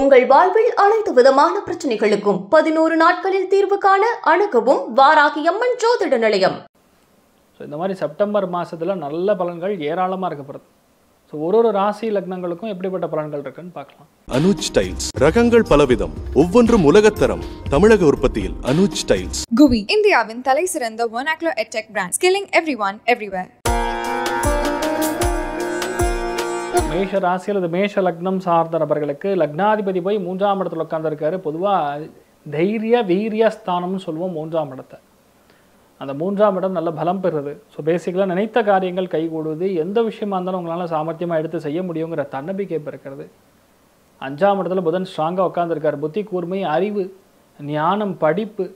உங்கள் வாழ்வில் அனைத்து விதமான பிரச்சனைகளுக்கும் 11 நாட்களில் தீர்வு காண அணுகவும் வாராகி அம்மன் ஜோதிட நிலையம். இந்த மாதிரி செப்டம்பர் மாதத்தில் நல்ல பலன்கள் ஏராளமாக இருக்கப்படுது. ஸோ ஒரு ராசி லக்னங்களுக்கும் எப்படிப்பட்ட பலன்கள் இருக்குன்னு பார்க்கலாம். அனுஜ் டைல்ஸ் ரகங்கள் பலவிதம், ஒவ்வொன்றும் உலகத்தரம். தமிழக உற்பத்தியில் அனுஜ் டைல்ஸ். குவி இந்தியாவின் தலை சிறந்த vernacular edtech brand, skilling everyone everywhere. மேஷ ராசி அல்லது மேஷ லக்னம் சார்ந்த நபர்களுக்கு லக்னாதிபதி போய் 3ஆம் இடத்துல உட்கார்ந்துருக்காரு. பொதுவாக தைரிய வீரிய ஸ்தானம்னு சொல்லுவோம் 3ஆம் இடத்தை. அந்த 3ஆம் இடம் நல்ல பலம் பெறுது. ஸோ பேசிக்கலாக நினைத்த காரியங்கள் கைகூடுவது, எந்த விஷயமா இருந்தாலும் உங்களால் சாமர்த்தியமாக எடுத்து செய்ய முடியுங்கிற தன்னம்பிக்கை பிறக்கிறது. 5ஆம் இடத்துல புதன் ஸ்ட்ராங்காக உட்காந்துருக்காரு. புத்தி கூர்மை, அறிவு, ஞானம், படிப்பு,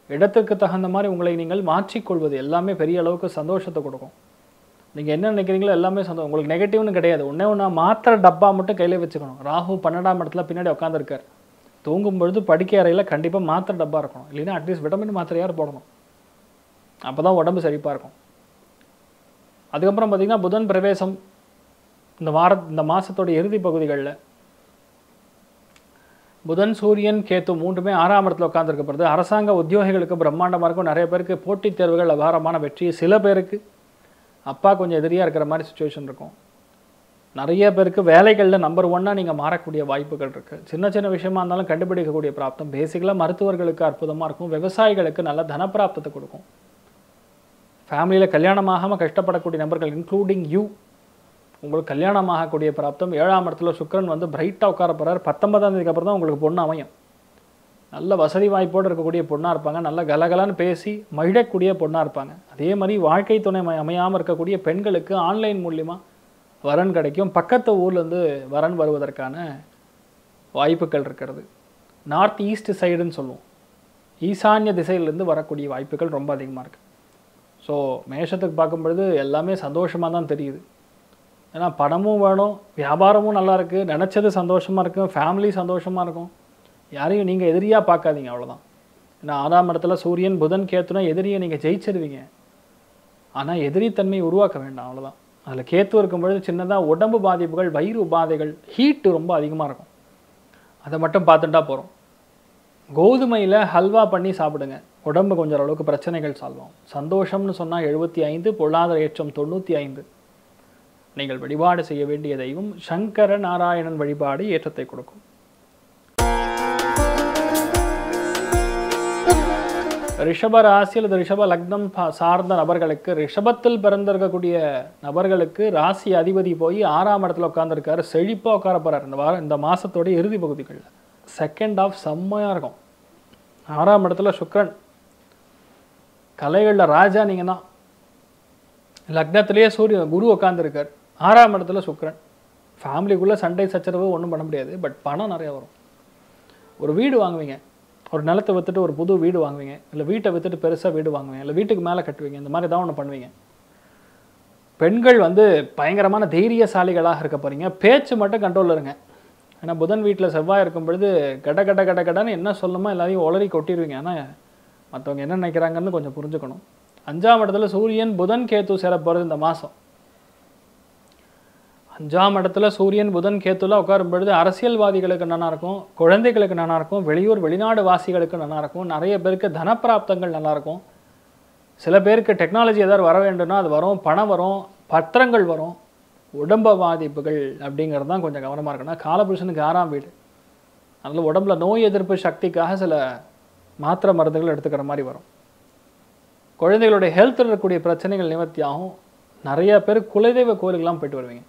இடத்துக்கு தகுந்த மாதிரி உங்களை நீங்கள் மாற்றிக்கொள்வது எல்லாமே பெரிய அளவுக்கு சந்தோஷத்தை கொடுக்கும். நீங்கள் என்ன நினைக்கிறீங்களோ எல்லாமே சந்தோஷம். உங்களுக்கு நெகட்டிவ்னு கிடையாது. ஒன்றா மாத்திரை டப்பா மட்டும் கையில் வச்சுக்கணும். ராகு 12ஆம் இடத்துல பின்னாடி உட்காந்துருக்கார். தூங்கும் பொழுது படுக்கை அறையில் கண்டிப்பாக மாத்திரை டப்பா இருக்கணும். இல்லைன்னா அட்லீஸ்ட் விட்டமின் மாத்திரையார் போடணும். அப்போ தான் உடம்பு செழிப்பாக இருக்கும். அதுக்கப்புறம் பார்த்திங்கன்னா புதன் பிரவேசம் இந்த மாதத்தோட இறுதி பகுதிகளில் புதன், சூரியன், கேத்து மூன்றுமே 6ஆம் இடத்துல உட்காந்துருக்கப்படுது. அரசாங்க உத்தியோகிகளுக்கு பிரம்மாண்டமாக இருக்கும். நிறைய பேருக்கு போட்டித் தேர்வுகள் அபாரமான வெற்றி. சில பேருக்கு அப்பா கொஞ்சம் எதிரியாக இருக்கிற மாதிரி சுச்சுவேஷன் இருக்கும். நிறைய பேருக்கு வேலைகளில் நம்பர் 1 நீங்கள் மாறக்கூடிய வாய்ப்புகள் இருக்குது. சின்ன சின்ன விஷயமா இருந்தாலும் கண்டுபிடிக்கக்கூடிய பிராப்தம். பேசிக்கலாக மருத்துவர்களுக்கு அற்புதமாக இருக்கும். விவசாயிகளுக்கு நல்ல தனப்பிராப்தத்தை கொடுக்கும். ஃபேமிலியில் கல்யாணமாகாமல் கஷ்டப்படக்கூடிய நபர்கள் இன்க்ளூடிங் யூ, உங்களுக்கு கல்யாணம் ஆகக்கூடிய பிராப்தம். 7ஆம் இடத்துல சுக்கிரன் வந்து பிரைட்டாக உட்கார போகிறார். 19ஆம் தேதிக்கு அப்புறம் தான் உங்களுக்கு பொண்ணு அமையும். நல்ல வசதி வாய்ப்போடு இருக்கக்கூடிய பொண்ணாக இருப்பாங்க. நல்ல கலகலான்னு பேசி மகிழக்கூடிய பொண்ணாக இருப்பாங்க. அதே மாதிரி வாழ்க்கை துணை அமையாமல் இருக்கக்கூடிய பெண்களுக்கு ஆன்லைன் மூலியமாக வரன் கிடைக்கும். பக்கத்து ஊர்லேருந்து வரன் வருவதற்கான வாய்ப்புகள் இருக்கிறது. நார்த் ஈஸ்ட் சைடுன்னு சொல்லுவோம். ஈசான்ய திசையிலேருந்து வரக்கூடிய வாய்ப்புகள் ரொம்ப அதிகமாக இருக்குது. ஸோ மேஷத்துக்கு பார்க்கும்பொழுது எல்லாமே சந்தோஷமாக தான் தெரியுது. ஏன்னா பணமும் வேணும், வியாபாரமும் நல்லா இருக்குது, நினச்சது சந்தோஷமாக இருக்கும், ஃபேமிலி சந்தோஷமாக இருக்கும். யாரையும் நீங்கள் எதிரியாக பார்க்காதீங்க, அவ்வளோதான். ஏன்னா 6ஆம் இடத்துல சூரியன், புதன், கேத்துனா எதிரியை நீங்கள் ஜெயிச்சிருவீங்க. ஆனால் எதிரித்தன்மை உருவாக்க வேண்டாம், அவ்வளோதான். அதில் கேத்து இருக்கும்பொழுது சின்னதாக உடம்பு பாதிப்புகள், வயிறு உபாதைகள், ஹீட்டு ரொம்ப அதிகமாக இருக்கும். அதை மட்டும் பார்த்துட்டா போகிறோம். கோதுமையில் ஹல்வா பண்ணி சாப்பிடுங்க. உடம்பு கொஞ்சம் அளவுக்கு பிரச்சனைகள் சால்வ் ஆகும். சந்தோஷம்னு சொன்னால் 75, பொருளாதார ஏற்றம் 95. நீங்கள் வழிபாடு செய்ய வேண்டிய தெய்வம் சங்கர நாராயணன் வழிபாடு ஏற்றத்தை கொடுக்கும். ரிஷப ராசி அல்லது ரிஷப லக்னம் சார்ந்த நபர்களுக்கு, ரிஷபத்தில் பிறந்திருக்கக்கூடிய நபர்களுக்கு ராசி அதிபதி போய் 6ஆம் இடத்துல உட்காந்துருக்காரு. செழிப்பாக உட்கார போகிறார் இந்த மாதத்தோட இறுதி பகுதிகளில். செகண்ட் ஆஃப் செம்மையாக இருக்கும். 6ஆம் இடத்துல சுக்கிரன், கலைகளில் ராஜா நீங்கள் தான். லக்னத்திலேயே குரு உட்காந்துருக்கார். 6ஆம் இடத்துல சுக்கிரன். ஃபேமிலிக்குள்ளே சண்டை சச்சரவு ஒன்றும் பண்ண முடியாது. பட் பணம் நிறையா வரும். ஒரு வீடு வாங்குவீங்க, ஒரு நிலத்தை விற்றுட்டு ஒரு புது வீடு வாங்குவீங்க, இல்லை வீட்டை விற்றுட்டு பெருசாக வீடு வாங்குவீங்க, இல்லை வீட்டுக்கு மேலே கட்டுவீங்க. இந்த மாதிரி தான் ஒன்று பண்ணுவீங்க. பெண்கள் வந்து பயங்கரமான தைரியசாலிகளாக இருக்க போகிறீங்க. பேச்சு மட்டும் கண்ட்ரோலில் இருங்க. ஏன்னா புதன் வீட்டில் செவ்வாய் இருக்கும் பொழுது கட கட கட கடன்னு என்ன சொல்லணுமோ எல்லாரையும் உளறி கொட்டிடுவீங்க. ஆனால் மற்றவங்க என்ன நினைக்கிறாங்கன்னு கொஞ்சம் புரிஞ்சுக்கணும். 5ஆம் இடத்துல சூரியன், புதன், கேத்து சேர போகிறது இந்த மாதம். 5ஆம் இடத்துல சூரியன், புதன், கேத்துலாம் உட்காரும் பொழுது அரசியல்வாதிகளுக்கு நல்லாயிருக்கும், குழந்தைகளுக்கு நல்லாயிருக்கும், வெளியூர் வெளிநாடு வாசிகளுக்கு நல்லாயிருக்கும், நிறைய பேருக்கு தனப்பிராப்தங்கள் நல்லாயிருக்கும். சில பேருக்கு டெக்னாலஜி ஏதாவது வர வேண்டும்னா அது வரும், பணம் வரும், பத்திரங்கள் வரும். உடம்பு பாதிப்புகள் அப்படிங்கிறது தான் கொஞ்சம் கவனமாக இருக்கணும். காலபுருஷனுக்கு 6ஆம் வீடு. அதனால் உடம்புல நோய் எதிர்ப்பு சக்திக்காக சில மாத்திரை மருந்துகள் எடுத்துக்கிற மாதிரி வரும். குழந்தைகளுடைய ஹெல்த்தில் இருக்கக்கூடிய பிரச்சனைகள் நிவர்த்தி ஆகும். நிறைய பேர் குலதெய்வ கோயிலுக்கெல்லாம் போயிட்டு வருவீங்க.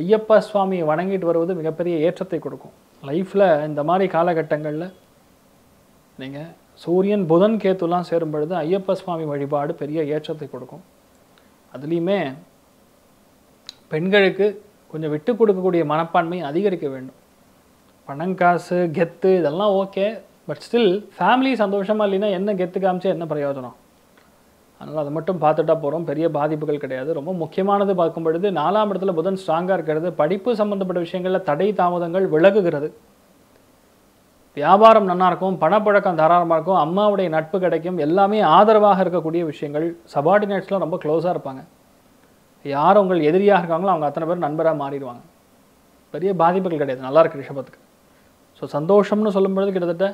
ஐயப்பா சுவாமியை வணங்கிட்டு வருவது மிகப்பெரிய ஏற்றத்தை கொடுக்கும். லைஃப்பில் இந்த மாதிரி காலகட்டங்களில் நீங்கள் சூரியன், புதன், கேத்துலாம் சேரும் பொழுது ஐயப்பா சுவாமி வழிபாடு பெரிய ஏற்றத்தை கொடுக்கும். அதுலேயுமே பெண்களுக்கு கொஞ்சம் விட்டு கொடுக்கக்கூடிய மனப்பான்மை அதிகரிக்க வேண்டும். பணம், காசு, கெத்து இதெல்லாம் ஓகே. பட் ஸ்டில் ஃபேமிலி சந்தோஷமாக இல்லைன்னா என்ன கெத்து காமிச்சா என்ன பிரயோஜனம்? அதனால் அதை மட்டும் பார்த்துட்டா போகிறோம். பெரிய பாதிப்புகள் கிடையாது. ரொம்ப முக்கியமானது பார்க்கும் பொழுது 4ஆம் இடத்துல புதன் ஸ்ட்ராங்காக இருக்கிறது. படிப்பு சம்மந்தப்பட்ட விஷயங்களில் தடை தாமதங்கள் விலகுகிறது. வியாபாரம் நல்லாயிருக்கும், பணப்பழக்கம் தாராளமாக இருக்கும், அம்மாவுடைய நட்பு கிடைக்கும். எல்லாமே ஆதரவாக இருக்கக்கூடிய விஷயங்கள். சபார்டினேட்ஸ்லாம் ரொம்ப க்ளோஸாக இருப்பாங்க. யார் உங்கள் எதிரியாக இருக்காங்களோ அவங்க அத்தனை பேர் நண்பராக மாறிடுவாங்க. பெரிய பாதிப்புகள் கிடையாது, நல்லா இருக்கு ரிஷபத்துக்கு. ஸோ சந்தோஷம்னு சொல்லும்பொழுது கிட்டத்தட்ட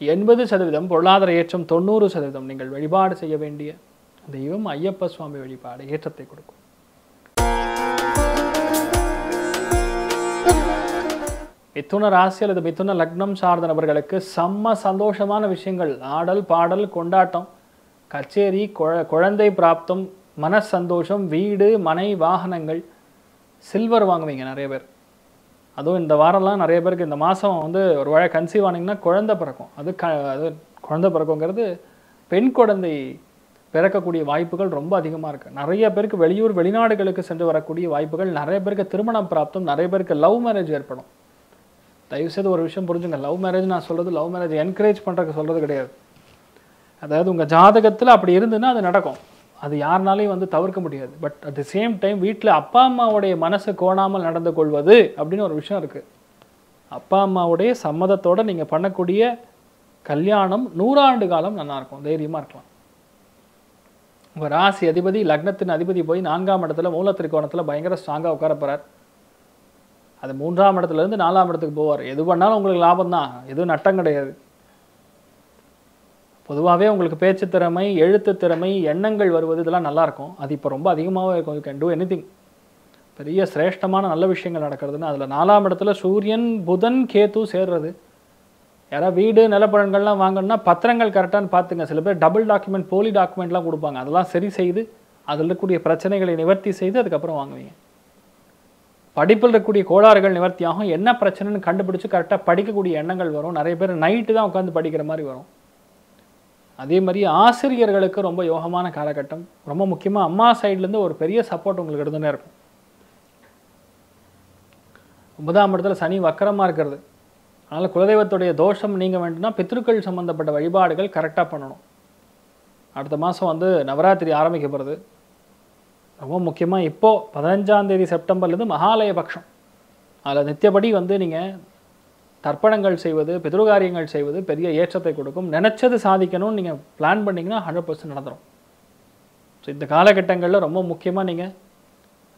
80% பொருளாதார ஏற்றம், 90% நீங்கள் வழிபாடு செய்ய வேண்டிய தெய்வம் ஐயப்ப சுவாமி வழிபாடு ஏற்றத்தை கொடுக்கும். மிதுன ராசி அல்லது மிதுன லக்னம் சார்ந்த நபர்களுக்கு செம்ம சந்தோஷமான விஷயங்கள், ஆடல் பாடல் கொண்டாட்டம், கச்சேரி, குழந்தை பிராப்தம், மன சந்தோஷம், வீடு மனை வாகனங்கள், சில்வர் வாங்குவீங்க நிறைய பேர். அதுவும் இந்த வாரம்லாம் நிறைய பேருக்கு இந்த மாதம் வந்து ஒரு வேளை கன்சீவ் ஆனீங்கன்னா குழந்தை பிறக்கும். அது குழந்தை பிறக்குங்கிறது பெண் குழந்தை பிறக்கக்கூடிய வாய்ப்புகள் ரொம்ப அதிகமாக இருக்குது. நிறைய பேருக்கு வெளியூர் வெளிநாடுகளுக்கு சென்று வரக்கூடிய வாய்ப்புகள், நிறைய பேருக்கு திருமணம் பிராப்தம், நிறைய பேருக்கு லவ் மேரேஜ் ஏற்படும். தயவுசெய்து ஒரு விஷயம் புரிஞ்சுங்க, லவ் மேரேஜ் நான் சொல்கிறது லவ் மேரேஜ் என்கரேஜ் பண்ணுறதுக்கு சொல்கிறது கிடையாது. அதாவது உங்கள் ஜாதகத்தில் அப்படி இருந்துன்னா அது நடக்கும், அது யாருனாலையும் வந்து தவிர்க்க முடியாது. But at the same time வீட்டில் அப்பா அம்மாவுடைய மனசு கோணாமல் நடந்து கொள்வது அப்படின்னு ஒரு விஷயம் இருக்குது. அப்பா அம்மாவுடைய சம்மதத்தோடு நீங்கள் பண்ணக்கூடிய கல்யாணம் 100 ஆண்டு காலம் நல்லாயிருக்கும், தைரியமாக இருக்கலாம். உங்கள் ராசி அதிபதி லக்னத்தின் அதிபதி போய் 4ஆம் இடத்துல மூல திரிகோணத்தில் பயங்கர ஸ்ட்ராங்காக உட்கார போகிறார். அது 3ஆம் இடத்துலேருந்து 4ஆம் இடத்துக்கு போவார். எது பண்ணாலும் உங்களுக்கு லாபம் தான், எதுவும் நட்டம் கிடையாது. பொதுவாகவே உங்களுக்கு பேச்சு திறமை, எழுத்து திறமை, எண்ணங்கள் வருவது இதெல்லாம் நல்லாயிருக்கும். அது இப்போ ரொம்ப அதிகமாகவே இருக்கும். You can do anything. பெரிய சிரேஷ்டமான நல்ல விஷயங்கள் நடக்கிறதுன்னு அதில் 4ஆம் இடத்துல சூரியன் புதன் கேத்து சேர்றது. யாராவது வீடு நிலப்பழங்கள்லாம் வாங்கணும்னா பத்திரங்கள் கரெக்டானு பார்த்துங்க. சில பேர் டபுள் டாக்குமெண்ட், போலி டாக்குமெண்ட்லாம் கொடுப்பாங்க. அதெல்லாம் சரி செய்து அதில் இருக்கக்கூடிய பிரச்சனைகளை நிவர்த்தி செய்து அதுக்கப்புறம் வாங்குவீங்க. படிப்பில் இருக்கக்கூடிய கோளாறுகள் நிவர்த்தியாகும். என்ன பிரச்சனைன்னு கண்டுபிடிச்சு கரெக்டாக படிக்கக்கூடிய எண்ணங்கள் வரும். நிறைய பேர் நைட்டு தான் உட்காந்து படிக்கிற மாதிரி வரும். அதே மாதிரி ஆசிரியர்களுக்கு ரொம்ப யோகமான காலகட்டம். ரொம்ப முக்கியமாக அம்மா சைட்லேருந்து ஒரு பெரிய சப்போர்ட் உங்களுக்கு இருந்துன்னே இருக்கும். 9ஆம் இடத்துல சனி வக்கரமாக இருக்கிறது. அதனால் குலதெய்வத்துடைய தோஷம் நீங்க வேண்டும்னா பித்ருக்கள் சம்மந்தப்பட்ட வழிபாடுகள் கரெக்டாக பண்ணணும். அடுத்த மாதம் வந்து நவராத்திரி ஆரம்பிக்கப்படுறது. ரொம்ப முக்கியமாக இப்போது 15ஆம் தேதி செப்டம்பர்லேருந்து மகாலய பட்சம். அதில் நித்தியப்படி வந்து நீங்கள் தர்ப்பணங்கள் செய்வது, பித்ருகாரியங்கள் செய்வது பெரிய ஏற்றத்தை கொடுக்கும். நினச்சது சாதிக்கணும்னு நீங்கள் பிளான் பண்ணிங்கன்னா 100% நடந்துடும். ஸோ இந்த காலகட்டங்களில் ரொம்ப முக்கியமாக நீங்கள்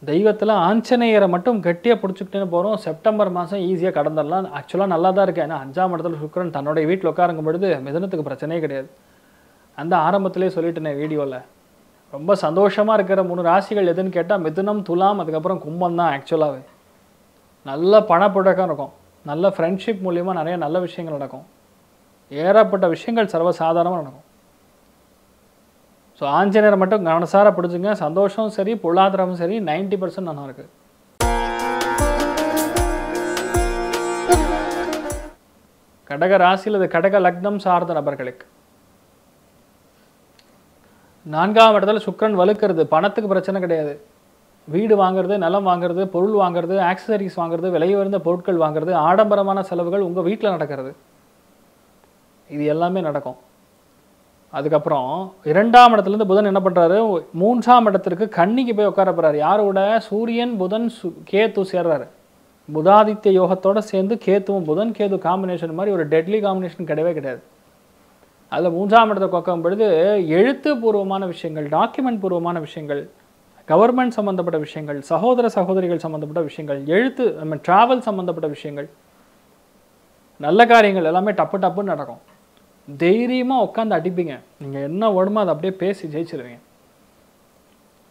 தெய்வத்தில் ஆஞ்சநேயரை மட்டும் கட்டியாக பிடிச்சிக்கிட்டேன்னு போகிறோம். செப்டம்பர் மாதம் ஈஸியாக கடந்துடலாம். ஆக்சுவலாக நல்லா தான் இருக்குது. ஏன்னா 5ஆம் இடத்துல சுக்கிரன் தன்னுடைய வீட்டில் உட்காருங்கும் பொழுது மிதுனத்துக்கு பிரச்சனையே கிடையாது. அந்த ஆரம்பத்திலே சொல்லிட்டேன் வீடியோவில். ரொம்ப சந்தோஷமாக இருக்கிற 3 ராசிகள் எதுன்னு கேட்டால் மிதுனம், துலாம், அதுக்கப்புறம் கும்பம் தான். ஆக்சுவலாகவே நல்ல பணப்புழக்கம் இருக்கும். நல்ல ஃப்ரெண்ட்ஷிப் மூலிமா நிறைய நல்ல விஷயங்கள் நடக்கும். ஏகப்பட்ட விஷயங்கள் சர்வசாதாரணமாக நடக்கும். ஸோ ஆஞ்சநேயரை மட்டும் கவனசார பிடிச்சுங்க. சந்தோஷம் சரி, பொருளாதாரமும் சரி 90% நல்லா இருக்குது. கடக ராசியில் இது கடக லக்னம் சார்ந்த நபர்களுக்கு 4ஆம் இடத்துல சுக்கிரன் வலுக்கிறது. பணத்துக்கு பிரச்சனை கிடையாது. வீடு வாங்குறது, நிலம் வாங்குறது, பொருள் வாங்குறது, ஆக்சசரிஸ் வாங்குறது, விலை உயர்ந்த பொருட்கள் வாங்குறது, ஆடம்பரமான செலவுகள் உங்கள் வீட்டில் நடக்கிறது. இது எல்லாமே நடக்கும். அதுக்கப்புறம் 2ஆம் இடத்துலேருந்து புதன் என்ன பண்ணுறாரு, 3ஆம் இடத்திற்கு கன்னிக்கு போய் உட்கார போகிறார். யாரோட? சூரியன் புதன் கேத்து சேர்றாரு. புதாதித்ய யோகத்தோடு சேர்ந்து கேத்துவும் புதன் கேது காம்பினேஷன் மாதிரி ஒரு டெட்லி காம்பினேஷன் கிடையவே கிடையாது. அதில் 3ஆம் இடத்தை கொக்கும் பொழுது எழுத்துப்பூர்வமான விஷயங்கள், டாக்குமெண்ட் பூர்வமான விஷயங்கள், கவர்மெண்ட் சம்மந்தப்பட்ட விஷயங்கள், சகோதர சகோதரிகள் சம்மந்தப்பட்ட விஷயங்கள், எழுத்து நம்ம ட்ராவல் சம்மந்தப்பட்ட விஷயங்கள், நல்ல காரியங்கள் எல்லாமே டப்பு டப்புன்னு நடக்கும். தைரியமாக உட்காந்து அடிப்பீங்க. நீங்கள் என்ன வேணுமோ அதை அப்படியே பேசி ஜெயிச்சிருவீங்க.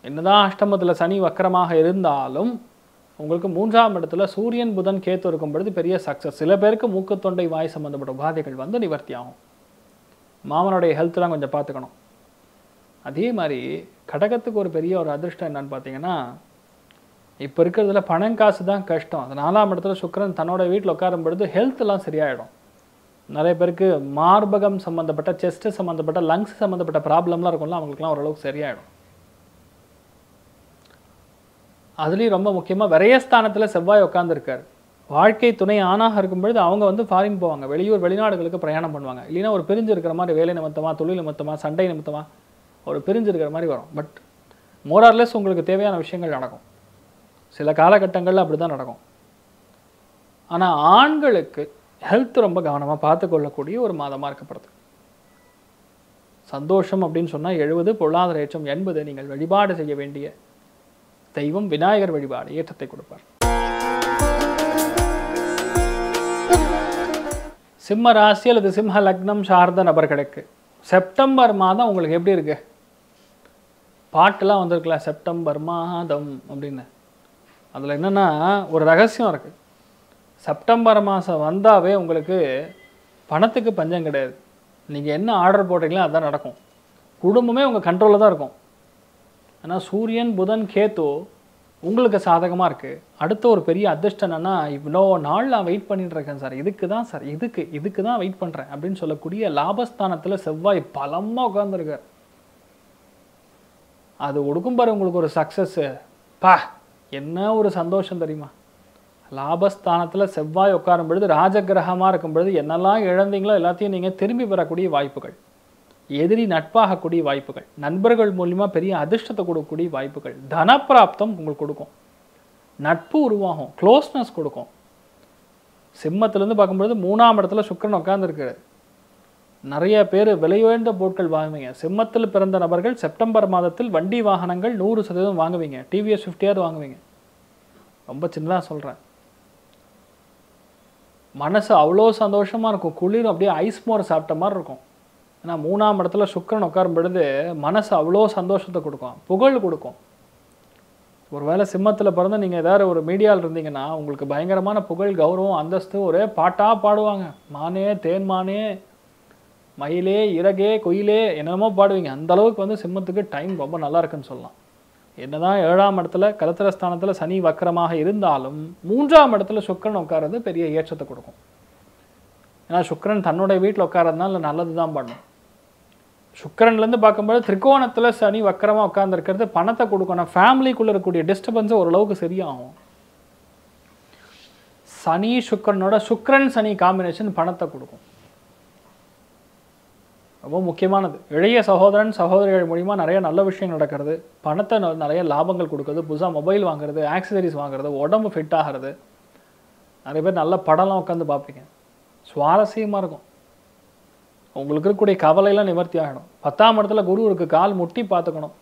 என்னதான் அஷ்டமத்தில் சனி வக்கரமாக இருந்தாலும் உங்களுக்கு 3ஆம் இடத்துல சூரியன் புதன் கேத்து இருக்கும் பொழுது பெரிய சக்ஸஸ். சில பேருக்கு மூக்கு தொண்டை வாய் சம்மந்தப்பட்ட உபாதைகள் வந்து நிவர்த்தி ஆகும். மாமனுடைய ஹெல்த்லாம் கொஞ்சம் பார்த்துக்கணும். அதே மாதிரி கடகத்துக்கு ஒரு பெரிய ஒரு அதிர்ஷ்டம் என்னன்னு பார்த்தீங்கன்னா, இப்போ இருக்கிறதுல பணம் காசு தான் கஷ்டம். அது 4ஆம் இடத்துல சுக்கிரன் தன்னோட வீட்டில் உட்காரும் பொழுது ஹெல்த்லாம் சரியாயிடும். நிறைய பேருக்கு மார்பகம் சம்மந்தப்பட்ட, செஸ்ட் சம்மந்தப்பட்ட, லங்ஸ் சம்மந்தப்பட்ட ப்ராப்ளம்லாம் இருக்கும்ல, அவங்களுக்குலாம் ஓரளவுக்கு சரியாயிடும். அதுலேயும் ரொம்ப முக்கியமாக விரயஸ்தானத்தில் செவ்வாய் உட்காந்துருக்காரு. வாழ்க்கை துணை ஆணாக இருக்கும்பொழுது அவங்க வந்து ஃபாரின் போவாங்க, வெளியூர் வெளிநாடுகளுக்கு பிரயாணம் பண்ணுவாங்க. இல்லைன்னா ஒரு பிரிஞ்சு இருக்கிற மாதிரி வேலை நிமித்தமாக, தொழில் நிமித்தமாக, சண்டை நிமித்தமாக ஒரு பிரிஞ்சு இருக்கிற மாதிரி வரும். பட் மோரார்லெஸ் உங்களுக்கு தேவையான விஷயங்கள் நடக்கும். சில காலகட்டங்களில் அப்படி தான் நடக்கும். ஆனால் ஆண்களுக்கு ஹெல்த் ரொம்ப கவனமாக பார்த்துக்கொள்ளக்கூடிய ஒரு மாதமாக இருக்கப்படுது. சந்தோஷம் அப்படின்னு சொன்னால் 70, பொருளாதார ஏற்றம் 80. நீங்கள் வழிபாடு செய்ய வேண்டிய தெய்வம் விநாயகர் வழிபாடு ஏற்றத்தை கொடுப்பார். சிம்ம ராசி அல்லது சிம்ம லக்னம் சார்ந்த நபர்களுக்கு செப்டம்பர் மாதம் உங்களுக்கு எப்படி இருக்கு? பாட்டெல்லாம் வந்திருக்கலாம், செப்டம்பர் மாதம் அப்படின்னு. அதில் என்னென்னா ஒரு ரகசியம் இருக்குது. செப்டம்பர் மாதம் வந்தாவே உங்களுக்கு பணத்துக்கு பஞ்சம் கிடையாது. நீங்கள் என்ன ஆர்டர் போடுறீங்களோ அதுதான் நடக்கும். குடும்பமே உங்கள் கண்ட்ரோலில் தான் இருக்கும். ஆனால் சூரியன் புதன் கேத்து உங்களுக்கு சாதகமாக இருக்குது. அடுத்த ஒரு பெரிய அதிர்ஷ்டம் என்னென்னா, இவ்வளோ நாள் நான் வெயிட் பண்ணிட்டு இருக்கேன் சார், இதுக்கு தான் சார், இதுக்கு தான் வெயிட் பண்ணுறேன் அப்படின்னு சொல்லக்கூடிய லாபஸ்தானத்தில் செவ்வாய் பலமாக உட்காந்துருக்கார். அது கொடுக்கும் பாரு உங்களுக்கு ஒரு சக்ஸஸ்ஸு. என்ன ஒரு சந்தோஷம் தெரியுமா? லாபஸ்தானத்தில் செவ்வாய் உட்காரும் பொழுது, ராஜகிரகமாக இருக்கும் பொழுது என்னெல்லாம் இழந்தீங்களோ எல்லாத்தையும் நீங்கள் திரும்பி பெறக்கூடிய வாய்ப்புகள், எதிரி நட்பாகக்கூடிய வாய்ப்புகள், நண்பர்கள் மூலிமா பெரிய அதிர்ஷ்டத்தை கொடுக்கக்கூடிய வாய்ப்புகள், தனப்பிராப்தம் உங்களுக்கு கொடுக்கும், நட்பு உருவாகும், க்ளோஸ்னஸ் கொடுக்கும். சிம்மத்திலேருந்து பார்க்கும்பொழுது 3ஆம் இடத்துல சுக்கிரன் உட்கார்ந்துருக்காரு. நிறைய பேர் விலை உயர்ந்த பொருட்கள் வாங்குவீங்க. சிம்மத்தில் பிறந்த நபர்கள் செப்டம்பர் மாதத்தில் வண்டி வாகனங்கள் 100% வாங்குவீங்க. டிவிஎஸ் 50 வாங்குவீங்க. ரொம்ப சின்னதாக சொல்கிறேன். மனசு அவ்வளோ சந்தோஷமாக இருக்கும். குளிர் அப்படியே ஐஸ் மோர் சாப்பிட்ட மாதிரி இருக்கும். ஏன்னா 3ஆம் இடத்துல சுக்கிரன் உட்காரும் பொழுது மனசு அவ்வளோ சந்தோஷத்தை கொடுக்கும், புகழ் கொடுக்கும். ஒருவேளை சிம்மத்தில் பிறந்து நீங்கள் ஏதாவது ஒரு மீடியாவில் இருந்தீங்கன்னா உங்களுக்கு பயங்கரமான புகழ், கௌரவம், அந்தஸ்து ஒரே பாட்டாக பாடுவாங்க. மானே தேன்மானே, மயிலே இறகே குயிலே என்னென்னமோ பாடுவீங்க. அந்தளவுக்கு சிம்மத்துக்கு டைம் ரொம்ப நல்லா இருக்குன்னு சொல்லலாம். என்னதான் 7ஆம் இடத்துல கலத்திரஸ்தானத்தில் சனி வக்கரமாக இருந்தாலும் 3ஆம் இடத்துல சுக்கிரன் உட்கார்றது பெரிய ஏற்றத்தை கொடுக்கும். ஏன்னா சுக்கிரன் தன்னுடைய வீட்டில் உட்காரதுனால நல்லது தான் பண்ணும். சுக்கிரன்லேருந்து பார்க்கும்போது திரிகோணத்தில் சனி வக்கரமாக உட்கார்ந்துருக்கிறது பணத்தை கொடுக்கணும். ஃபேமிலிக்குள்ளே இருக்கக்கூடிய டிஸ்டர்பன்ஸை ஓரளவுக்கு சரியாகும். சனி சுக்கிரனோட சுக்கிரன் சனி காம்பினேஷன் பணத்தை கொடுக்கும். ரொம்ப முக்கியமானது. இளைய சகோதரன் சகோதரிகள் மூலிமா நிறைய நல்ல விஷயங்கள் நடக்கிறது, பணத்தை நிறைய லாபங்கள் கொடுக்குறது, புதுசாக மொபைல் வாங்குறது, ஆக்சசரிஸ் வாங்குறது, உடம்பு ஃபிட் ஆகிறது. நிறைய பேர் நல்ல படம்லாம் உட்காந்து பார்ப்பீங்க, சுவாரஸ்யமாக இருக்கும். உங்களுக்கு இருக்கக்கூடிய கவலையெல்லாம் நிவர்த்தி ஆகிடும். 10ஆம் இடத்துல குரு இருக்குது, கால் முட்டி பார்த்துக்கணும்.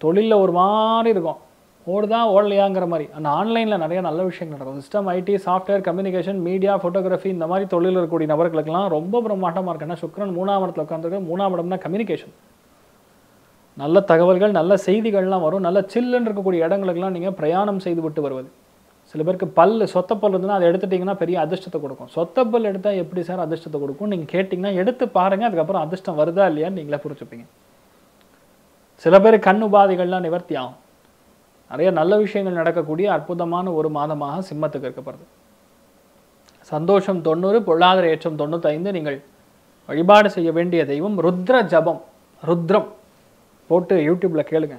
தொழிலில் ஒரு மாதிரி இருக்கும், ஓடுதா ஓடலையாங்கிற மாதிரி. அந்த ஆன்லைனில் நிறைய நல்ல விஷயங்கள் நடக்கும். System, IT, software, communication, media, photography, இந்த மாதிரி தொழில் இருக்கக்கூடிய நபர்களுக்கெல்லாம் ரொம்ப பிரம்மாண்டமாக இருக்கு. ஏன்னா சுக்கிரன் 3ஆம் இடத்துல உட்காந்துருக்கு. 3ஆம் இடம்னா கம்யூனிகேஷன். நல்ல தகவல்கள், நல்ல செய்திகள்லாம் வரும். நல்ல சில்லுன்னு இருக்கக்கூடிய இடங்களுக்கெல்லாம் நீங்கள் பிரயாணம் செய்து விட்டு வருவது. சில பேருக்கு சொத்தப்பல் இருந்ததுன்னா அதை எடுத்துட்டிங்கன்னா பெரிய அதிர்ஷ்டத்தை கொடுக்கும். சொத்தப்பல் எடுத்தால் எப்படி சார் அதிர்ஷ்டத்தை கொடுக்கும் நீங்கள் கேட்டிங்கன்னா எடுத்து பாருங்கள், அதுக்கப்புறம் அதிர்ஷ்டம் வருதா இல்லையான்னு நீங்களே புரிச்சுப்பீங்க. சில பேர் கண் உபாதைகள்லாம் நிவர்த்தி ஆகும். நிறைய நல்ல விஷயங்கள் நடக்கக்கூடிய அற்புதமான ஒரு மாதமாக சிம்மத்துக்கு இருக்கப்படுது. சந்தோஷம் 90, பொருளாதார ஏற்றம் 95. நீங்கள் வழிபாடு செய்ய வேண்டிய தெய்வம் ருத்ர ஜபம். ருத்ரம் போட்டு யூடியூப்பில் கேளுங்க,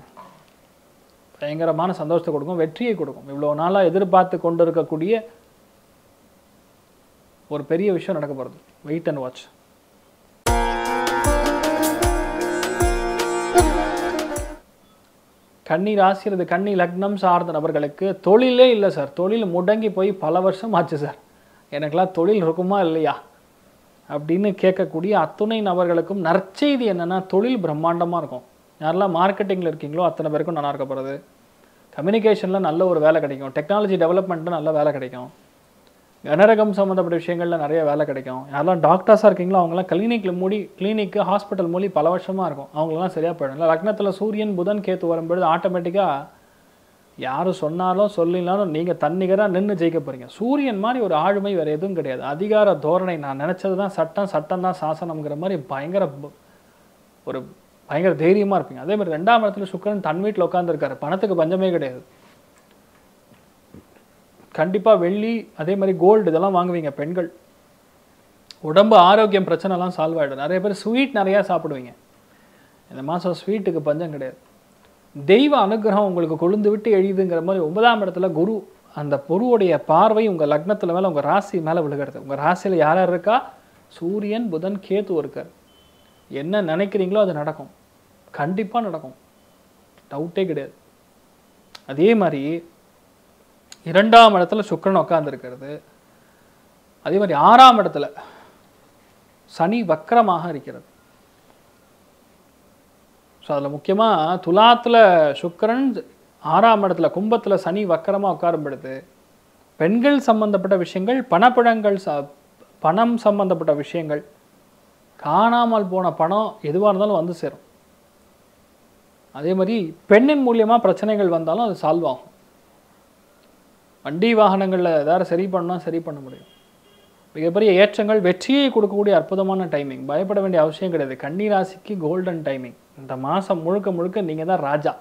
பயங்கரமான சந்தோஷத்தை கொடுக்கும், வெற்றியை கொடுக்கும். இவ்வளோ நாளாக எதிர்பார்த்து கொண்டு இருக்கக்கூடிய ஒரு பெரிய விஷயம் நடக்க போகிறது. Wait and watch. கன்னி ராசி அல்லது கன்னி லக்னம் சார்ந்த நபர்களுக்கு தொழிலே இல்லை சார், தொழில் முடங்கி போய் பல வருஷம் ஆச்சு சார், எனக்கெல்லாம் தொழில் இருக்குமா இல்லையா அப்படின்னு கேட்கக்கூடிய அத்துணை நபர்களுக்கும் நற்செய்தி என்னென்னா, தொழில் பிரம்மாண்டமாக இருக்கும். யாரெல்லாம் மார்க்கெட்டிங்கில் இருக்கீங்களோ அத்தனை பேருக்கும் நல்லா இருக்க போகிறது. கம்யூனிகேஷனில் நல்ல ஒரு வேலை கிடைக்கும். டெக்னாலஜி டெவலப்மெண்ட்டில் நல்ல வேலை கிடைக்கும். கனரகம் சம்மந்தப்பட்ட விஷயங்களில் நிறைய வேலை கிடைக்கும். யாரெல்லாம் டாக்டர்ஸாக இருக்கீங்களோ அவங்களாம் கிளினிக்கு ஹாஸ்பிட்டல் மூடி பல வருஷமாக இருக்கும், அவங்களெல்லாம் சரியாக போயிடும். இல்லை லக்னத்தில் சூரியன் புதன் கேத்து வரும்பொழுது ஆட்டோமேட்டிக்காக யாரும் சொன்னாலும் சொல்லினாலும் நீங்கள் தன்னிகராக நின்று ஜெயிக்க போகிறீங்க. சூரியன் மாதிரி ஒரு ஆளுமை வேறு எதுவும் கிடையாது. அதிகார தோரணை, நான் நினச்சது தான் சட்டம், சட்டம் தான் சாசனம்ங்கிற மாதிரி பயங்கர தைரியமாக இருப்பீங்க. அதே மாதிரி 2ஆம் இடத்துல சுக்கிரன் தன் வீட்டில் உட்காந்துருக்காரு, பணத்துக்கு பஞ்சமே கிடையாது. கண்டிப்பாக வெள்ளி, அதே மாதிரி கோல்டு இதெல்லாம் வாங்குவீங்க. பெண்கள் உடம்பு ஆரோக்கியம் பிரச்சனைலாம் சால்வ் ஆகிடும். நிறைய பேர் ஸ்வீட் நிறையா சாப்பிடுவீங்க. இந்த மாதம் ஸ்வீட்டுக்கு பஞ்சம் கிடையாது. தெய்வ அனுகிரகம் உங்களுக்கு கொழுந்து விட்டு எழுதுங்கிற மாதிரி 9ஆம் இடத்துல குரு, அந்த குருவுடைய பார்வை உங்கள் லக்னத்தில் மேலே உங்கள் ராசி மேலே விழுகிறது. உங்கள் ராசியில் யார் யார் இருக்கா? சூரியன் புதன் கேத்து இருக்கார். என்ன நினைக்கிறீங்களோ அது நடக்கும், கண்டிப்பாக நடக்கும், டவுட்டே கிடையாது. அதே மாதிரி 2ஆம் இடத்துல சுக்கிரன் உட்கார்ந்துருக்கிறது. அதே மாதிரி 6ஆம் இடத்துல சனி வக்கரமாக இருக்கிறது. ஸோ அதில் முக்கியமாக துலாத்தில் சுக்கிரன், 6ஆம் இடத்துல கும்பத்தில் சனி வக்கரமாக உட்காரும் பொழுது பெண்கள் சம்பந்தப்பட்ட விஷயங்கள், பணம் சம்பந்தப்பட்ட விஷயங்கள், காணாமல் போன பணம் எதுவாக இருந்தாலும் வந்து சேரும். அதே மாதிரி பெண்ணின் மூலியமாக பிரச்சனைகள் வந்தாலும் அது சால்வ் ஆகும். வண்டி வாகனங்களில் ஏதாவது சரி பண்ணால் சரி பண்ண முடியும். மிகப்பெரிய ஏற்றங்கள், வெற்றியை கொடுக்கக்கூடிய அற்புதமான டைமிங். பயப்பட வேண்டிய அவசியம் கிடையாது. கன்னி ராசிக்கு கோல்டன் டைமிங். இந்த மாதம் முழுக்க முழுக்க நீங்கள் தான் ராஜா.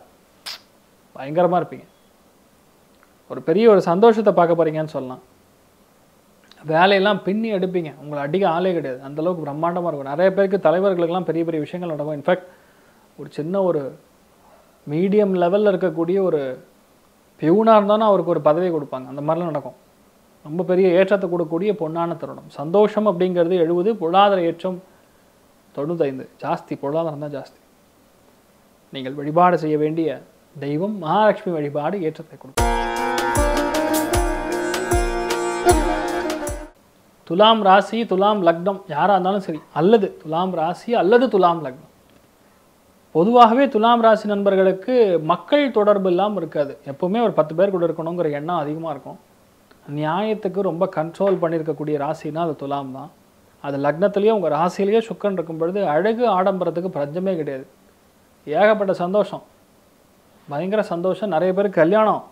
பயங்கரமாக இருப்பீங்க. ஒரு பெரிய ஒரு சந்தோஷத்தை பார்க்க போகிறீங்கன்னு சொல்லலாம். வேலையெல்லாம் பின்னி எடுப்பீங்க. உங்களை அடிக்க ஆளே கிடையாது. அந்தளவுக்கு பிரம்மாண்டமாக இருக்கும். நிறைய பேருக்கு, தலைவர்களுக்கெல்லாம் பெரிய பெரிய விஷயங்கள் நடக்கும். இன்ஃபேக்ட் ஒரு சின்ன ஒரு மீடியம் லெவலில் இருக்கக்கூடிய ஒரு பியூனாக இருந்தாலும் அவருக்கு ஒரு பதவி கொடுப்பாங்க. அந்த மாதிரிலாம் நடக்கும். ரொம்ப பெரிய ஏற்றத்தை கொடுக்கக்கூடிய பொன்னான தருணம். சந்தோஷம் அப்படிங்கிறது 70, பொருளாதார ஏற்றம் 95. ஜாஸ்தி, பொருளாதாரம் தான் ஜாஸ்தி. நீங்கள் வழிபாடு செய்ய வேண்டிய தெய்வம் மகாலட்சுமி வழிபாடு ஏற்றத்தை கொடுக்கும். துலாம் ராசி, துலாம் லக்னம் யாராக இருந்தாலும் சரி, அல்லது துலாம் ராசி அல்லது துலாம் லக்னம். பொதுவாகவே துலாம் ராசி நண்பர்களுக்கு மக்கள் தொடர்பு இல்லாமல் இருக்காது. எப்போவுமே ஒரு 10 பேர் கூட இருக்கணுங்கிற எண்ணம் அதிகமாக இருக்கும். நியாயத்துக்கு ரொம்ப கண்ட்ரோல் பண்ணியிருக்கக்கூடிய ராசினா அது துலாம் தான். அது லக்னத்திலேயே உங்கள் ராசியிலேயே சுக்கரன் இருக்கும் பொழுது அழகு ஆடம்பரத்துக்கு பஞ்சமே கிடையாது. ஏகப்பட்ட சந்தோஷம், பயங்கர சந்தோஷம். நிறைய பேருக்கு கல்யாணம்,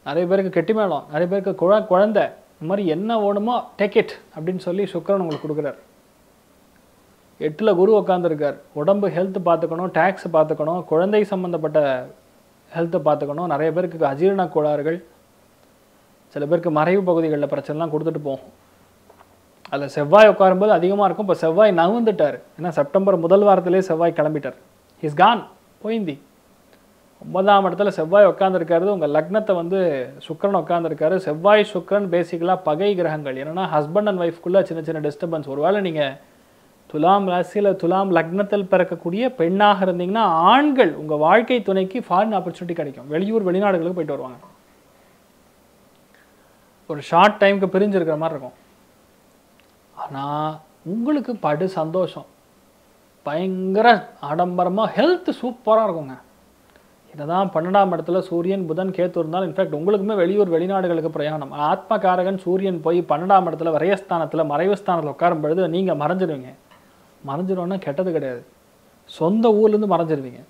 நிறைய பேருக்கு கெட்டிமேளம், நிறைய பேருக்கு குழந்தை, இந்த மாதிரி என்ன வேணுமோ டேக் இட் அப்படின்னு சொல்லி சுக்கரன் உங்களுக்கு கொடுக்குறார். 8ல் குரு உட்காந்துருக்கார். உடம்பு ஹெல்த் பார்த்துக்கணும், டேக்ஸ் பார்த்துக்கணும், குழந்தை சம்மந்தப்பட்ட ஹெல்த்தை பார்த்துக்கணும். நிறைய பேருக்கு அஜீரண கோளாறுகள், சில பேருக்கு மறைவு பகுதிகளில் பிரச்சனைலாம் கொடுத்துட்டு போகும். அதில் செவ்வாய் உட்காரும்போது அதிகமாக இருக்கும். இப்போ செவ்வாய் நகர்ந்துட்டார். ஏன்னா செப்டம்பர் முதல் வாரத்திலே செவ்வாய் கிளம்பிட்டார். இஸ் கான், போயிந்தி. 9ஆம் இடத்துல செவ்வாய் உட்காந்துருக்காரு. உங்கள் லக்னத்தை வந்து சுக்கரன் உட்காந்துருக்காரு. செவ்வாய் சுக்கரன் பேசிக்கலாக பகை கிரகங்கள். என்னென்னா ஹஸ்பண்ட் அண்ட் ஒய்ஃப்குள்ளே சின்ன சின்ன டிஸ்டர்பன்ஸ். ஒருவேளை நீங்கள் துலாம் ராசியில் துலாம் லக்னத்தில் பிறக்கக்கூடிய பெண்ணாக இருந்தீங்கன்னா ஆண்கள் உங்கள் வாழ்க்கை துணைக்கு ஃபாரின் ஆப்பர்ச்சுனிட்டி கிடைக்கும். வெளியூர் வெளிநாடுகளுக்கு போயிட்டு வருவாங்க. ஒரு ஷார்ட் டைமுக்கு பிரிஞ்சிருக்கிற மாதிரி இருக்கும். ஆனால் உங்களுக்கு படு சந்தோஷம், பயங்கர ஆடம்பரமாக, ஹெல்த் சூப்பராக இருக்குங்க. இதுதான் 12ஆம் இடத்துல சூரியன் புதன் கேத்து இருந்தாலும் இன்ஃபேக்ட் உங்களுக்குமே வெளியூர் வெளிநாடுகளுக்கு பிரயாணம். ஆத்மகாரகன் சூரியன் போய் 12ஆம் இடத்துல விரயஸ்தானத்தில் மறைவு ஸ்தானத்தில் உட்காரும் பொழுது நீங்கள் மறைஞ்சிருவீங்க. மறைஞ்சிருவோன்னா கெட்டது கிடையாது, சொந்த ஊர்லேருந்து மறைஞ்சிருவீங்க.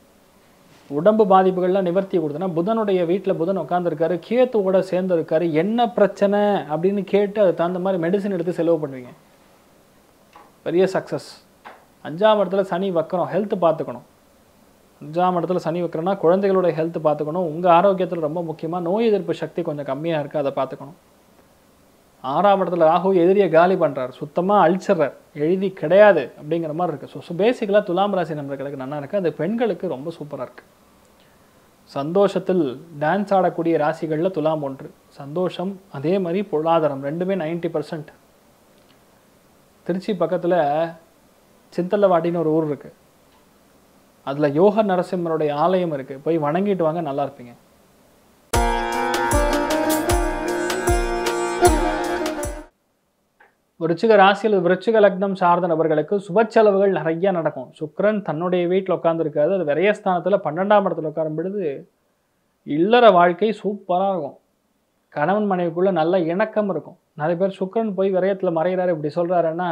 உடம்பு பாதிப்புகள்லாம் நிவர்த்தி கொடுத்தனா புதனுடைய வீட்டில் புதன் உட்காந்துருக்காரு, கேத்துவோட சேர்ந்துருக்காரு. என்ன பிரச்சனை அப்படின்னு கேட்டு அதுக்கு தகுந்த மாதிரி மெடிசன் எடுத்து செலவு பண்ணுவீங்க. பெரிய சக்ஸஸ். 5ஆம் இடத்துல சனி வக்கரம், ஹெல்த் பார்த்துக்கணும். 5ஆம் இடத்துல சனி வைக்கிறோன்னா குழந்தைகளோட ஹெல்த் பார்த்துக்கணும். உங்கள் ஆரோக்கியத்தில் ரொம்ப முக்கியமாக நோய் எதிர்ப்பு சக்தி கொஞ்சம் கம்மியாக இருக்குது, அதை பார்த்துக்கணும். 6ஆம் இடத்துல ராகு எதிரியை காலி பண்ணுறார், சுத்தமாக அழிச்சிட்றார், எழுதி கிடையாது அப்படிங்கிற மாதிரி இருக்குது. ஸோ பேசிக்கலாக துலாம் ராசி நண்பர்களுக்கு நல்லா இருக்குது. அது பெண்களுக்கு ரொம்ப சூப்பராக இருக்குது. சந்தோஷத்தில் டான்ஸ் ஆடக்கூடிய ராசிகளில் துலாம் ஒன்று. சந்தோஷம், அதே மாதிரி பொருளாதாரம், ரெண்டுமே 90%. திருச்சி பக்கத்தில் சிந்தலவாடின்னு ஒரு ஊர் இருக்குது. அதில் யோக நரசிம்மருடைய ஆலயம் இருக்குது. போய் வணங்கிட்டு வாங்க, நல்லா இருப்பீங்க. விருச்சிக ராசியில் விருச்சிக லக்னம் சார்ந்த நபர்களுக்கு சுப செலவுகள் நிறைய நடக்கும். சுக்கிரன் தன்னுடைய வீட்டில் உட்காந்துருக்காது. அது விரயஸ்தானத்தில் 12ஆம் இடத்துல உட்காரும் பொழுது இல்லற வாழ்க்கை சூப்பராக இருக்கும். கணவன் மனைவிக்குள்ளே நல்ல இணக்கம் இருக்கும். நிறைய பேர் சுக்கிரன் போய் விரயத்தில் மறைகிறாரு இப்படி சொல்கிறாருன்னா,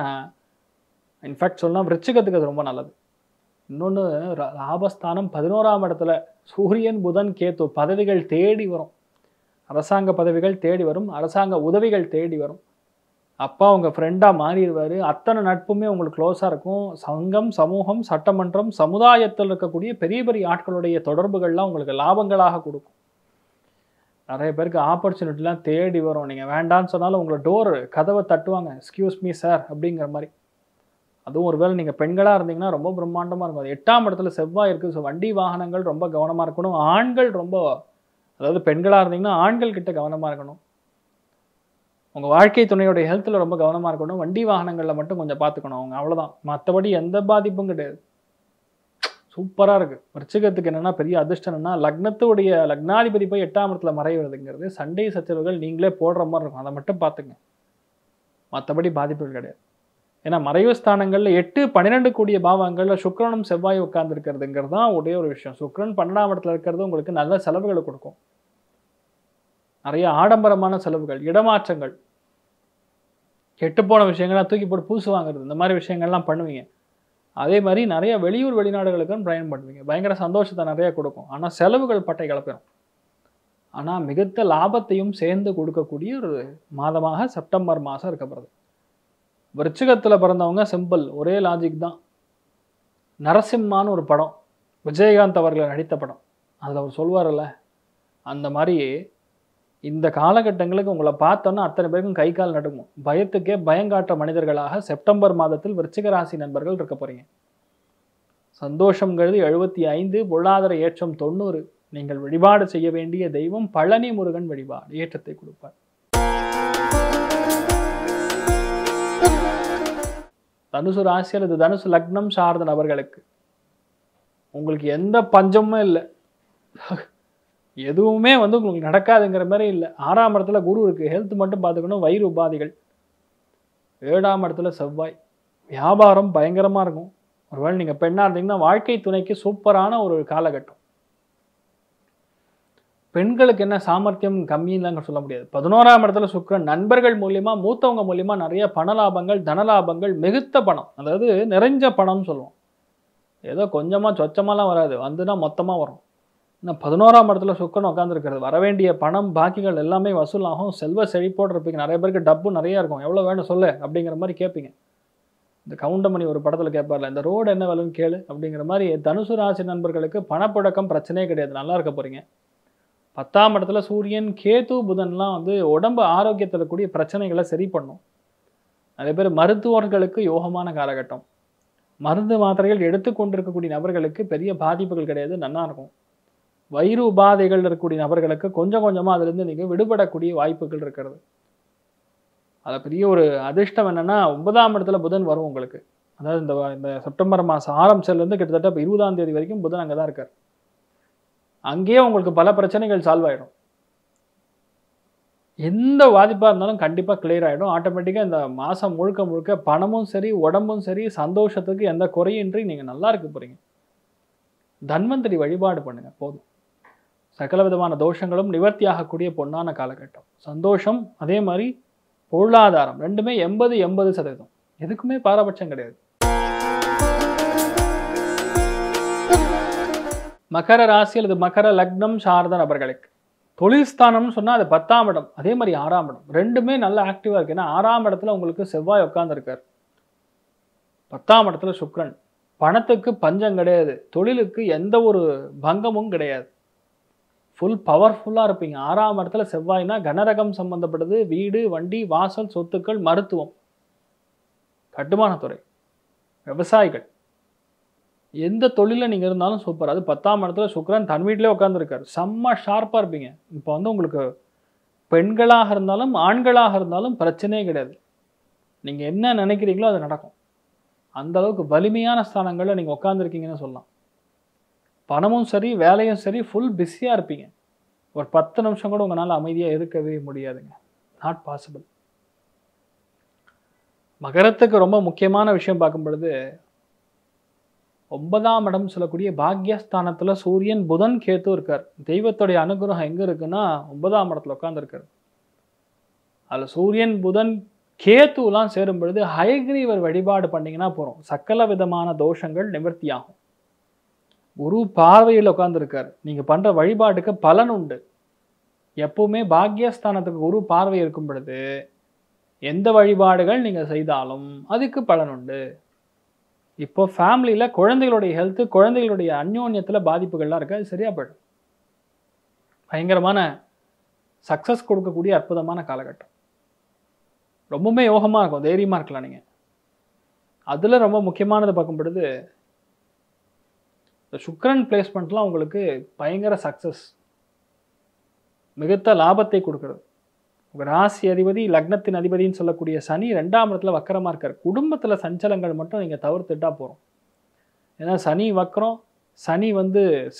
இன்ஃபேக்ட் சொல்லலாம் விருச்சிகத்துக்கு அது ரொம்ப நல்லது. இன்னொன்று, லாபஸ்தானம் 11ஆம் இடத்துல சூரியன் புதன் கேத்து, பதவிகள் தேடி வரும். அரசாங்க பதவிகள் தேடி வரும், அரசாங்க உதவிகள் தேடி வரும். அப்பா உங்கள் ஃப்ரெண்டாக மாறிடுவார். அத்தனை நட்புமே உங்களுக்கு க்ளோஸாக இருக்கும். சங்கம், சமூகம், சட்டமன்றம், சமுதாயத்தில் இருக்கக்கூடிய பெரிய பெரிய ஆட்களுடைய தொடர்புகள்லாம் உங்களுக்கு லாபங்களாக கொடுக்கும். நிறைய பேருக்கு ஆப்பர்ச்சுனிட்டிலாம் தேடி வரும். நீங்கள் வேண்டான்னு சொன்னாலும் உங்களை டோர் கதவை தட்டுவாங்க, எக்ஸ்கியூஸ் மீ சார் அப்படிங்கிற மாதிரி. அதுவும் ஒருவேளை நீங்கள் பெண்களாக இருந்தீங்கன்னா ரொம்ப பிரம்மாண்டமாக இருக்கும். 8ஆம் இடத்துல செவ்வாய் இருக்குது. ஸோ வண்டி வாகனங்கள் ரொம்ப கவனமாக இருக்கணும். ஆண்கள் ரொம்ப, அதாவது பெண்களாக இருந்தீங்கன்னா ஆண்கள் கிட்ட கவனமாக இருக்கணும். உங்கள் வாழ்க்கை துணையோடைய ஹெல்த்தில் ரொம்ப கவனமாக இருக்கணும். வண்டி வாகனங்களில் மட்டும் கொஞ்சம் பார்த்துக்கணும் அவங்க, அவ்வளோதான். மற்றபடி எந்த பாதிப்பும் கிடையாது. சூப்பராக இருக்குது. விருச்சிகத்துக்கு என்னென்னா பெரிய அதிர்ஷ்டம் என்னென்னா, லக்னத்துடைய லக்னாதிபதி போய் 8ஆம் இடத்துல மறைவதுங்கிறது சண்டை சச்சரவுகள் நீங்களே போடுற மாதிரி இருக்கும். அதை மட்டும் பார்த்துங்க, மற்றபடி பாதிப்புகள் கிடையாது. ஏன்னா மறைவு ஸ்தானங்களில் 8, 12 கூடிய பாவங்களில் சுக்கிரனும் செவ்வாய் உட்கார்ந்துருக்கிறதுங்கிறது தான் ஒரே ஒரு விஷயம். சுக்கிரன் 12ஆம் இடத்துல இருக்கிறது உங்களுக்கு நல்ல செலவுகளை கொடுக்கும். நிறைய ஆடம்பரமான செலவுகள், இடமாற்றங்கள், கெட்டுப்போன விஷயங்கள்லாம் தூக்கி போட்டு பூசு வாங்குறது, இந்த மாதிரி விஷயங்கள்லாம் பண்ணுவீங்க. அதே மாதிரி நிறைய வெளியூர் வெளிநாடுகளுக்கும் பயணம் பண்ணுவீங்க. பயங்கர சந்தோஷத்தை நிறைய கொடுக்கும். ஆனால் செலவுகள் பட்டை கிளப்பிடும். ஆனால் மிகுந்த லாபத்தையும் சேர்ந்து கொடுக்கக்கூடிய ஒரு மாதமாக செப்டம்பர் மாதம் இருக்கப்படுது. விருச்சிகத்தில் பிறந்தவங்க சிம்பிள், ஒரே லாஜிக் தான். நரசிம்மான்னு ஒரு படம், விஜயகாந்த் அவர்கள் நடித்த படம், அதில் அவர் சொல்வார்ல, அந்த மாதிரி இந்த காலகட்டங்களுக்கு உங்களை பார்த்தோன்னா அத்தனை பேருக்கும் கை கால் நடுங்கும். பயத்துக்கே பயங்காற்ற மனிதர்களாக செப்டம்பர் மாதத்தில் விருச்சிக ராசி நண்பர்கள் இருக்க போறீங்க. சந்தோஷங்கிறது 75, பொருளாதார ஏற்றம் 90. நீங்கள் வழிபாடு செய்ய வேண்டிய தெய்வம் பழனி முருகன் வழிபாடு ஏற்றத்தை கொடுப்பார். தனுசு ராசி அல்லது தனுசு லக்னம் சார்ந்த நபர்களுக்கு உங்களுக்கு எந்த பஞ்சமும் இல்லை, எதுவுமே உங்களுக்கு நடக்காதுங்கிற மாதிரி இல்லை. 6ஆம் இடத்துல குரு இருக்குது, ஹெல்த் மட்டும் பார்த்துக்கணும். வயிறு உபாதைகள். 7ஆம் இடத்துல செவ்வாய். வியாபாரம் பயங்கரமாக இருக்கும். ஒருவேளை நீங்கள் பெண்ணாக இருந்தீங்கன்னா வாழ்க்கை துணைக்கு சூப்பரான ஒரு காலகட்டம். பெண்களுக்கு என்ன சாமர்த்தியம் கம்மின்னு சொல்ல முடியாது. 11ஆம் இடத்துல சுக்கிரன். நண்பர்கள் மூலியமா, மூத்தவங்க மூலியமா நிறைய பண லாபங்கள், தன லாபங்கள், மிகுத்த பணம், அதாவது நிறைஞ்ச பணம்னு சொல்லுவோம். ஏதோ கொஞ்சமாக சொச்சமாலாம் வராது, வந்துன்னா மொத்தமாக வரும். இன்னும் 11ஆம் இடத்துல சுக்கிரன் உட்காந்துருக்கிறது. வரவேண்டிய பணம் பாக்கிகள் எல்லாமே வசூலாகும். செல்வ செழிப்போடு இருப்பீங்க. நிறைய பேருக்கு டப்பு நிறையா இருக்கும். எவ்வளோ வேணும் சொல்லு அப்படிங்கிற மாதிரி கேட்பீங்க. இந்த கவுண்டமணி ஒரு படத்தில் கேட்பார்ல, இந்த ரோடு என்ன விலைன்னு கேளு அப்படிங்கிற மாதிரி. தனுசு ராசி நண்பர்களுக்கு பணப்புழக்கம் பிரச்சனையே கிடையாது, நல்லா இருக்க போகிறீங்க. 10ஆம் இடத்துல சூரியன், கேது, புதன்லாம் உடம்பு ஆரோக்கியத்தில் கூடிய பிரச்சனைகளை சரி பண்ணும். நிறைய பேர் மருத்துவர்களுக்கு யோகமான காலகட்டம். மருந்து மாத்திரைகள் எடுத்துக்கொண்டிருக்கக்கூடிய நபர்களுக்கு பெரிய பாதிப்புகள் கிடையாது, நல்லா இருக்கும். வயிறு உபாதைகள் இருக்கக்கூடிய நபர்களுக்கு கொஞ்சம் கொஞ்சமாக அதுலேருந்து நீங்கள் விடுபடக்கூடிய வாய்ப்புகள் இருக்கிறது. அதில் பெரிய ஒரு அதிர்ஷ்டம் என்னென்னா 9ஆம் இடத்துல புதன் வரும் உங்களுக்கு. அதாவது இந்த செப்டம்பர் மாதம் ஆரம்பிச்சதுலேருந்து கிட்டத்தட்ட 20ஆம் தேதி வரைக்கும் புதன் அங்கே தான் இருக்கார். அங்கேயே உங்களுக்கு பல பிரச்சனைகள் சால்வ் ஆகிடும். எந்த பாதிப்பாக இருந்தாலும் கண்டிப்பாக கிளியர் ஆகிடும். ஆட்டோமேட்டிக்காக இந்த மாதம் முழுக்க முழுக்க பணமும் சரி, உடம்பும் சரி, சந்தோஷத்துக்கு எந்த குறையின்றி நீங்கள் நல்லா இருக்க போகிறீங்க. தன்வந்திரி வழிபாடு பண்ணுங்க போதும். சகல விதமான தோஷங்களும் நிவர்த்தி ஆகக்கூடிய பொன்னான காலகட்டம். சந்தோஷம், அதே மாதிரி பொருளாதாரம் ரெண்டுமே 80-80%. எதுக்குமே பாரபட்சம் கிடையாது. மகர ராசி அல்லது மகர லக்னம் சார்ந்த நபர்களுக்கு தொழில் ஸ்தானம்னு சொன்னால் அது 10ஆம் இடம், அதே மாதிரி 6ஆம் இடம் ரெண்டுமே நல்ல ஆக்டிவாக இருக்குது. ஏன்னா 6ஆம் இடத்துல உங்களுக்கு செவ்வாய் உட்காந்துருக்கார், 10ஆம் இடத்துல சுக்கிரன். பணத்துக்கு பஞ்சம் கிடையாது, தொழிலுக்கு எந்த ஒரு பங்கமும் கிடையாது, ஃபுல் பவர்ஃபுல்லாக இருப்பீங்க. 6ஆம் இடத்துல செவ்வாய்னா கனரகம் சம்பந்தப்பட்டது, வீடு, வண்டி, வாசல், சொத்துக்கள், மருத்துவம், கட்டுமானத்துறை, விவசாயிகள், எந்த தொழிலில் நீங்கள் இருந்தாலும் சூப்பர். அது 10ஆம் இடத்துல சுக்கிரன் தன் வீட்டிலே உட்காந்துருக்காரு, செம்ம ஷார்ப்பாக இருப்பீங்க. இப்போ உங்களுக்கு பெண்களாக இருந்தாலும் ஆண்களாக இருந்தாலும் பிரச்சனையே கிடையாது. நீங்கள் என்ன நினைக்கிறீங்களோ அது நடக்கும். அந்த அளவுக்கு வலிமையான ஸ்தானங்களில் நீங்கள் உட்காந்துருக்கீங்கன்னு சொல்லலாம். பணமும் சரி, வேலையும் சரி, ஃபுல் பிஸியாக இருப்பீங்க. ஒரு 10 நிமிஷம் கூட உங்களால் அமைதியாக இருக்கவே முடியாதுங்க, நாட் பாசிபிள். மகரத்துக்கு ரொம்ப முக்கியமான விஷயம் பார்க்கும் பொழுது 9ஆம் இடம் சொல்லக்கூடிய பாக்யஸ்தானத்தில் சூரியன், புதன், கேத்து இருக்கார். தெய்வத்துடைய அனுகிரகம் எங்கே இருக்குன்னா 9ஆம் இடத்துல உட்காந்துருக்காரு. அதில் சூரியன், புதன், கேத்துலாம் சேரும் பொழுது ஹயக்ரீவர் வழிபாடு பண்ணிங்கன்னா போகிறோம், சகல விதமான தோஷங்கள் நிவர்த்தி ஆகும். குரு பார்வையில் உட்காந்துருக்கார். நீங்கள் பண்ணுற வழிபாட்டுக்கு பலன் உண்டு. எப்பவுமே பாக்யஸ்தானத்துக்கு குரு பார்வை இருக்கும் பொழுது எந்த வழிபாடுகள் நீங்கள் செய்தாலும் அதுக்கு பலன் உண்டு. இப்போ ஃபேமிலியில் குழந்தைகளுடைய ஹெல்த்து, குழந்தைகளுடைய அந்யோன்யத்தில் பாதிப்புகள்லாம் இருக்குது, அது சரியாக போயிடும். பயங்கரமான சக்ஸஸ் கொடுக்கக்கூடிய அற்புதமான காலகட்டம். ரொம்பவுமே யோகமாக இருக்கும், தைரியமாக இருக்கலாம் நீங்கள். அதில் ரொம்ப முக்கியமானது பார்க்கும் பொழுது இந்த சுக்கிரன் பிளேஸ்மெண்ட்லாம் உங்களுக்கு பயங்கர சக்ஸஸ், மிகுத்த லாபத்தை கொடுக்குறது. உங்கள் ராசி அதிபதி, லக்னத்தின் அதிபதினு சொல்லக்கூடிய சனி 2ஆம் இடத்துல வக்கரமாக இருக்கார். குடும்பத்தில் சஞ்சலங்கள் மட்டும் நீங்கள் தவிர்த்துட்டா போகிறோம். ஏன்னா சனி வக்கரம், சனி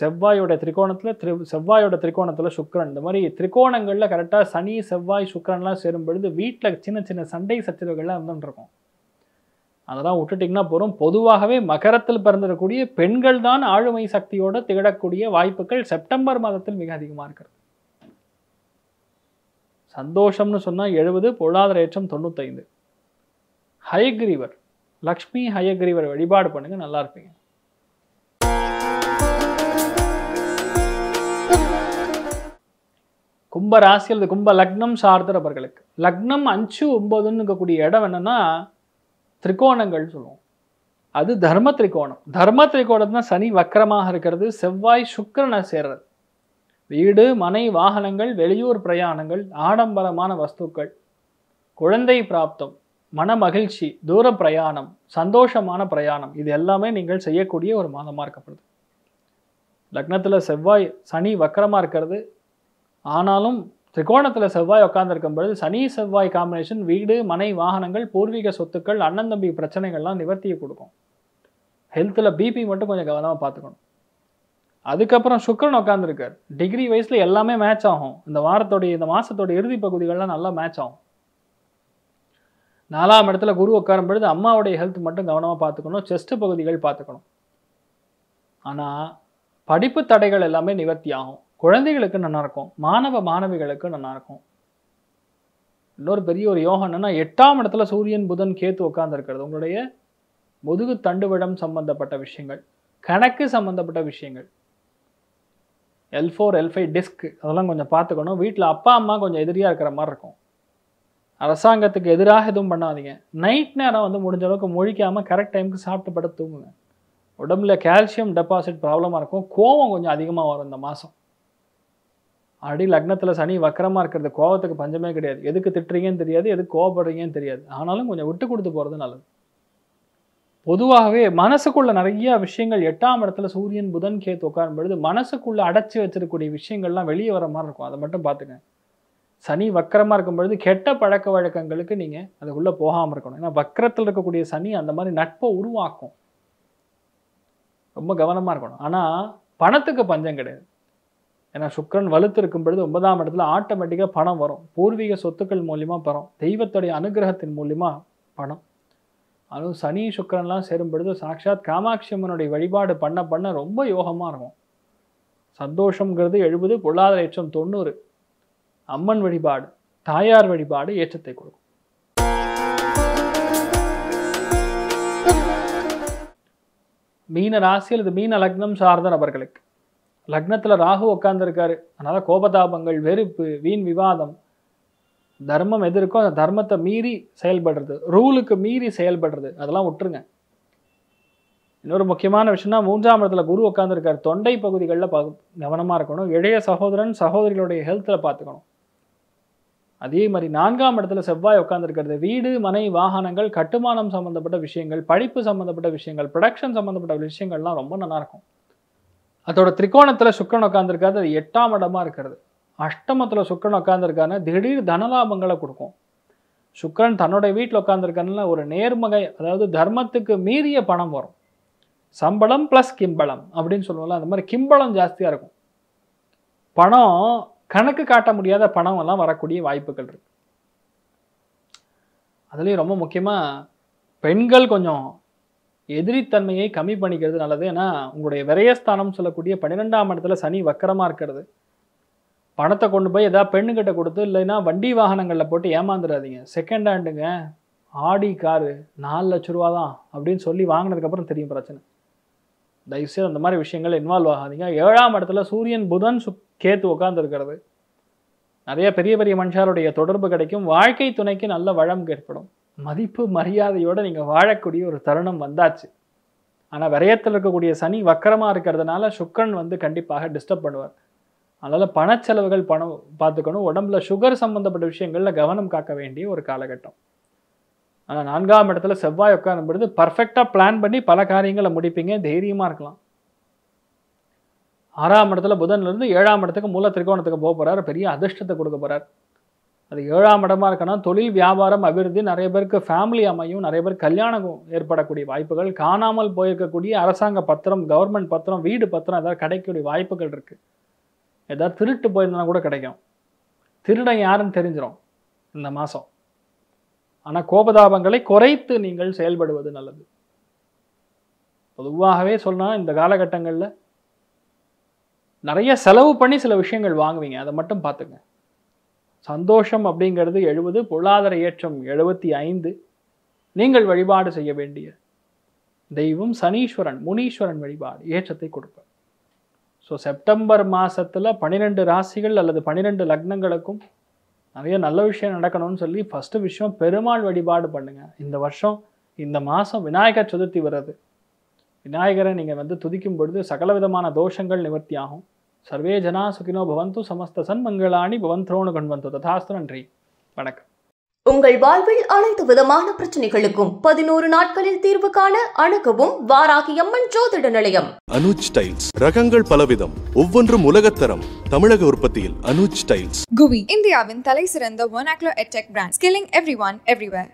செவ்வாயோட திரிகோணத்தில் சுக்கிரன். இந்த மாதிரி திரிகோணங்களில் கரெக்டாக சனி, செவ்வாய், சுக்கிரன்லாம் சேரும் பொழுது வீட்டில் சின்ன சின்ன சண்டை சச்சரவுகள்லாம் இருந்துருக்கும். அதெல்லாம் விட்டுட்டிங்கன்னா போகிறோம். பொதுவாகவே மகரத்தில் பிறந்திருக்கக்கூடிய பெண்கள் தான் ஆளுமை சக்தியோடு திகழக்கூடிய வாய்ப்புகள் செப்டம்பர் மாதத்தில் மிக அதிகமாக இருக்கிறது. சந்தோஷம்னு சொன்னால் 70, பொருளாதார ஏற்றம் 95. ஹயக்ரீவர், லக்ஷ்மி ஹயக்ரீவர் வழிபாடு பண்ணுங்க, நல்லா இருப்பீங்க. கும்ப ராசி அல்லது கும்ப லக்னம் சார்ந்தவர்களுக்கு லக்னம் 5, 9ன்னு இருக்கக்கூடிய இடம் என்னன்னா திரிகோணங்கள் சொல்லுவோம். அது தர்ம திரிகோணம். தர்ம திரிகோணம் தான் சனி வக்கரமாக இருக்கிறது, செவ்வாய் சுக்கிரனை சேர்றது. வீடு, மனை, வாகனங்கள், வெளியூர் பிரயாணங்கள், ஆடம்பரமான வஸ்துக்கள், குழந்தை பிராப்தம், மன மகிழ்ச்சி, தூர பிரயாணம், சந்தோஷமான பிரயாணம், இது எல்லாமே நீங்கள் செய்யக்கூடிய ஒரு மாதமாக இருக்கப்படுது. லக்னத்தில் செவ்வாய் சனி வக்கரமாக இருக்கிறது. ஆனாலும் திரிகோணத்தில் செவ்வாய் உட்கார்ந்துருக்கும் பொழுது சனி செவ்வாய் காம்பினேஷன் வீடு, மனை, வாகனங்கள், பூர்வீக சொத்துக்கள், அண்ணன் தம்பி பிரச்சனைகள்லாம் நிவர்த்தியை கொடுக்கும். ஹெல்த்தில் பிபி மட்டும் கொஞ்சம் கவனமாக பார்த்துக்கணும். அதுக்கப்புறம் சுக்கிரன் உட்காந்துருக்கார். டிகிரி வயசில் எல்லாமே மேட்ச் ஆகும். இந்த மாதத்தோடைய இறுதி பகுதிகள்லாம் நல்லா மேட்ச் ஆகும். 4ஆம் இடத்துல குரு உட்காரும் பொழுது அம்மாவுடைய ஹெல்த் மட்டும் கவனமாக பார்த்துக்கணும், செஸ்ட் பகுதிகள் பார்த்துக்கணும். ஆனால் படிப்பு தடைகள் எல்லாமே நிவர்த்தி ஆகும். குழந்தைகளுக்கு நல்லா இருக்கும், மாணவ மாணவிகளுக்கு நல்லா இருக்கும். இன்னொரு பெரிய ஒரு யோகம் என்னன்னா 8ஆம் இடத்துல சூரியன் புதன் கேத்து உட்கார்ந்துருக்கிறது. உங்களுடைய முதுகு தண்டுவிடம் சம்பந்தப்பட்ட விஷயங்கள், கணக்கு சம்பந்தப்பட்ட விஷயங்கள், L4 L5 டிஸ்க் அதெல்லாம் கொஞ்சம் பார்த்துக்கணும். வீட்டில் அப்பா அம்மா கொஞ்சம் எதிரியாக இருக்கிற மாதிரி இருக்கும். அரசாங்கத்துக்கு எதிராக எதுவும் பண்ணாதீங்க. நைட் நேரம் முடிஞ்ச அளவுக்கு முழிக்காமல் கரெக்ட் டைமுக்கு சாப்பிட்டு படுத்து தூங்குங்க. உடம்புல கால்சியம் டெபாசிட் ப்ராப்ளமாக இருக்கும். கோவம் கொஞ்சம் அதிகமாக வரும் இந்த மாதம். லக்னத்தில் சனி வக்கரமாக இருக்கிறது, கோவத்துக்கு பஞ்சமே கிடையாது. எதுக்கு திட்டுறீங்கன்னு தெரியாது, எதுக்கு கோவப்படுறீங்கன்னு தெரியாது. ஆனாலும் கொஞ்சம் விட்டு கொடுத்து போகிறது நல்லது. பொதுவாகவே மனசுக்குள்ள நிறைய விஷயங்கள் 8ஆம் இடத்துல சூரியன் புதன் கேத்து உட்காரும் பொழுது மனசுக்குள்ள அடைச்சி வச்சிருக்கக்கூடிய விஷயங்கள்லாம் வெளியே வர மாதிரி இருக்கும். அதை மட்டும் பார்த்துங்க. சனி வக்கரமாக இருக்கும் பொழுது கெட்ட பழக்க வழக்கங்களுக்கு நீங்கள் அதுக்குள்ளே போகாமல் இருக்கணும். ஏன்னா வக்கரத்தில் இருக்கக்கூடிய சனி அந்த மாதிரி நட்பை உருவாக்கும். ரொம்ப கவனமாக இருக்கணும். ஆனால் பணத்துக்கு பஞ்சம் கிடையாது. ஏன்னா சுக்கிரன் வலுத்து இருக்கும் பொழுது 9ஆம் இடத்துல ஆட்டோமேட்டிக்காக பணம் வரும். பூர்வீக சொத்துக்கள் மூலியமாக பணம், தெய்வத்துடைய அனுகிரகத்தின் மூலியமாக பணம். அதுவும் சனி சுக்கிரன்லாம் சேரும் பொழுது சாட்சாத் காமாட்சி அம்மனுடைய வழிபாடு பண்ண பண்ண ரொம்ப யோகமாக இருக்கும். சந்தோஷங்கிறது 70, பொருளாதார ஏற்றம் 90. அம்மன் வழிபாடு, தாயார் வழிபாடு ஏற்றத்தை கொடுக்கும். மீன ராசி அல்லது மீன லக்னம் சார்ந்த நபர்களுக்கு லக்னத்தில் ராகு உட்கார்ந்துருக்காரு. அதனால கோபதாபங்கள், வெறுப்பு, வீண் விவாதம், தர்மம் எது இருக்கோ அந்த தர்மத்தை மீறி செயல்படுறது, ரூலுக்கு மீறி செயல்படுறது, அதெல்லாம் விட்டுருங்க. இன்னொரு முக்கியமான விஷயம்னா 3ஆம் இடத்துல குரு உட்காந்துருக்காரு. தொண்டை பகுதிகளில் கவனமாக இருக்கணும். இளைய சகோதரன் சகோதரிகளுடைய ஹெல்த்தில் பார்த்துக்கணும். அதே மாதிரி 4ஆம் இடத்துல செவ்வாய் உட்காந்துருக்கிறது. வீடு, மனை, வாகனங்கள், கட்டுமானம் சம்மந்தப்பட்ட விஷயங்கள், படிப்பு சம்மந்தப்பட்ட விஷயங்கள், ப்ரொடக்ஷன் சம்மந்தப்பட்ட விஷயங்கள்லாம் ரொம்ப நல்லா இருக்கும். அதோட திரிகோணத்தில் சுக்கிரன் உட்காந்துருக்காது. அது 8ஆம் இடமா இருக்கிறது. அஷ்டமத்தில் சுக்கிரன் உட்காந்துருக்காருன்னா திடீர் தனலாபங்களை கொடுக்கும். சுக்கிரன் தன்னுடைய வீட்டில் உட்காந்துருக்காருன்னா ஒரு நேர்மகை, அதாவது தர்மத்துக்கு மீறிய பணம் வரும். சம்பளம் ப்ளஸ் கிம்பளம் அப்படின்னு சொல்லுவோம்ல, அந்த மாதிரி கிம்பளம் ஜாஸ்தியாக இருக்கும். பணம் கணக்கு காட்ட முடியாத பணம் எல்லாம் வரக்கூடிய வாய்ப்புகள் இருக்கு. அதுலேயும் ரொம்ப முக்கியமாக பெண்கள் கொஞ்சம் எதிரித்தன்மையை கம்மி பண்ணிக்கிறது நல்லது. ஏன்னா உங்களுடைய விரயஸ்தானம் சொல்லக்கூடிய 12ஆம் இடத்துல சனி வக்கரமாக இருக்கிறது. பணத்தை கொண்டு போய் ஏதாவது பெண்ணுக்கிட்ட கொடுத்து இல்லைன்னா வண்டி வாகனங்களில் போட்டு ஏமாந்துடாதீங்க. செகண்ட் ஹேண்டுங்க, ஆடி காரு 4 லட்ச ரூபா தான் அப்படின்னு சொல்லி வாங்கினதுக்கப்புறம் தெரியும் பிரச்சனை. தயவுசெய்து அந்த மாதிரி விஷயங்கள் இன்வால்வ் ஆகாதீங்க. 7ஆம் இடத்துல சூரியன் புதன் கேத்து உட்கார்ந்துருக்கிறது. நிறைய பெரிய பெரிய மனுஷாருடைய தொடர்பு கிடைக்கும். வாழ்க்கை துணைக்கு நல்ல வளம் ஏற்படும். மதிப்பு மரியாதையோடு நீங்கள் வாழக்கூடிய ஒரு தருணம் வந்தாச்சு. ஆனால் விரயத்தில் இருக்கக்கூடிய சனி வக்கரமாக இருக்கிறதுனால சுக்கிரன் கண்டிப்பாக டிஸ்டர்ப் பண்ணுவார். அதனால் பணச்செலவுகள் பணம் பார்த்துக்கணும். உடம்புல சுகர் சம்மந்தப்பட்ட விஷயங்களில் கவனம் காக்க வேண்டிய ஒரு காலகட்டம். ஆனால் 4ஆம் இடத்துல செவ்வாய் உட்காரும் பொழுது பர்ஃபெக்டாக பிளான் பண்ணி பல காரியங்களை முடிப்பீங்க. தைரியமாக இருக்கலாம். 6ஆம் இடத்துல புதன்லேருந்து 7ஆம் இடத்துக்கு மூல திரிகோணத்துக்கு போக போகிறார். பெரிய அதிர்ஷ்டத்தை கொடுக்க போகிறார். அது 7ஆம் இடமா இருக்கனா தொழில், வியாபாரம், அபிவிருத்தி, நிறைய பேருக்கு ஃபேமிலி அமையும், நிறைய பேர் கல்யாணம் ஏற்படக்கூடிய வாய்ப்புகள், காணாமல் போயிருக்கக்கூடிய அரசாங்க பத்திரம், கவர்மெண்ட் பத்திரம், வீடு பத்திரம் ஏதாவது கிடைக்கக்கூடிய வாய்ப்புகள் இருக்குது. ஏதாவது திருட்டு போயிருந்தனா கூட கிடைக்கும். திருடன் யாருன்னு தெரிஞ்சிடும் இந்த மாதம். ஆனால் கோபதாபங்களை குறைத்து நீங்கள் செயல்படுவது நல்லது. பொதுவாகவே சொன்னால் இந்த காலகட்டங்களில் நிறைய செலவு பண்ணி சில விஷயங்கள் வாங்குவீங்க. அதை மட்டும் பார்த்துங்க. சந்தோஷம் அப்படிங்கிறது 70, பொருளாதார ஏற்றம் 75, நீங்கள் வழிபாடு செய்ய வேண்டிய தெய்வம் சனீஸ்வரன், முனீஸ்வரன் வழிபாடு ஏற்றத்தை கொடுப்பார். ஸோ செப்டம்பர் மாதத்தில் 12 ராசிகள் அல்லது 12 லக்னங்களுக்கும் நிறைய நல்ல விஷயம் நடக்கணும்னு சொல்லி ஃபஸ்ட்டு விஷயம் பெருமாள் வழிபாடு பண்ணுங்கள். இந்த வருஷம் இந்த மாதம் விநாயகர் சதுர்த்தி வருது. விநாயகரை நீங்கள் துதிக்கும் பொழுது சகல விதமான தோஷங்கள் நிவர்த்தி ஆகும். சர்வே ஜனா சுகினோ பவந்து சமஸ்த சன்மங்களாணி பவந்தோனு கண்வந்து ததாஸ்து. நன்றி, வணக்கம். உங்கள் வாழ்வில் அனைத்து விதமான பிரச்சனைகளுக்கும் 11 நாட்களில் தீர்வு காண அணுகவும் வாராகி அம்மன் ஜோதிட நிலையம். அனுஜ் டைல்ஸ் ரகங்கள் பலவிதம், ஒவ்வொன்றும் உலகத்தரம். தமிழக உற்பத்தியில் அனுஜ் டைல்ஸ். GUVI, இந்தியாவின் தலை சிறந்த vernacular edtech brand, skilling everyone everywhere.